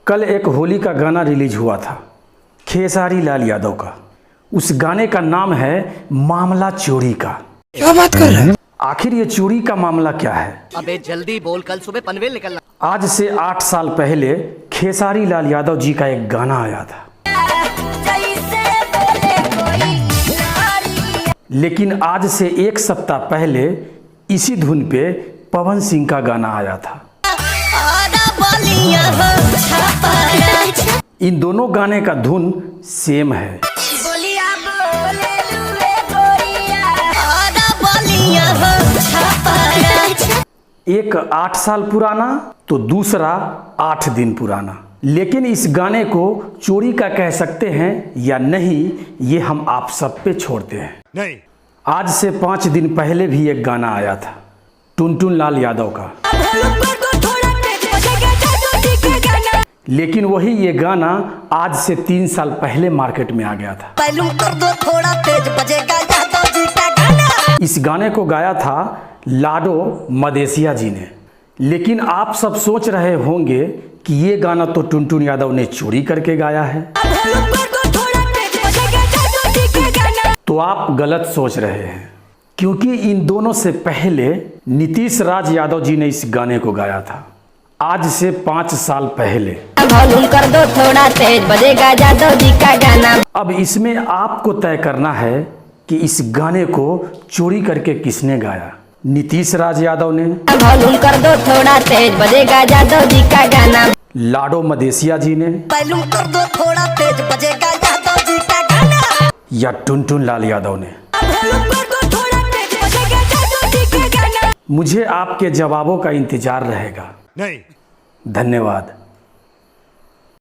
कल एक होली का गाना रिलीज हुआ था खेसारी लाल यादव का। उस गाने का नाम है मामला चोरी का। क्या बात कर रहे हैं? आखिर ये चोरी का मामला क्या है? अबे जल्दी बोल, कल सुबह पनवेल निकलना। आज से 8 साल पहले खेसारी लाल यादव जी का एक गाना आया था, लेकिन आज से 1 सप्ताह पहले इसी धुन पे पवन सिंह का गाना आया था। इन दोनों गाने का धुन सेम है। एक 8 साल पुराना तो दूसरा 8 दिन पुराना, लेकिन इस गाने को चोरी का कह सकते हैं या नहीं, ये हम आप सब पे छोड़ते हैं। नहीं। आज से 5 दिन पहले भी एक गाना आया था टुनटुन लाल यादव का, लेकिन वही ये गाना आज से 3 साल पहले मार्केट में आ गया था। कर दो थोड़ा तेज बजेगा यादव जी का गाना। इस गाने को गाया था लाडो मदेसिया जी ने, लेकिन आप सब सोच रहे होंगे कि ये गाना तो टुनटुन यादव ने चोरी करके गाया है। तो आप गलत सोच रहे हैं, क्योंकि इन दोनों से पहले नीतीश राज यादव जी ने इस गाने को गाया था आज से 5 साल पहले। कर दो थोड़ा तेज बजेगा यादव जी का गाना। अब इसमें आपको तय करना है कि इस गाने को चोरी करके किसने गाया, नीतीश राज यादव ने, कर दो थोड़ा तेज बजेगा यादव जी का गाना, लाडो मदेसिया जी ने, कर दो थोड़ा तेज बजेगा यादव जी का गाना, या टुनटुन लाल यादव ने। मुझे आपके जवाबों का इंतजार रहेगा। नहीं। धन्यवाद।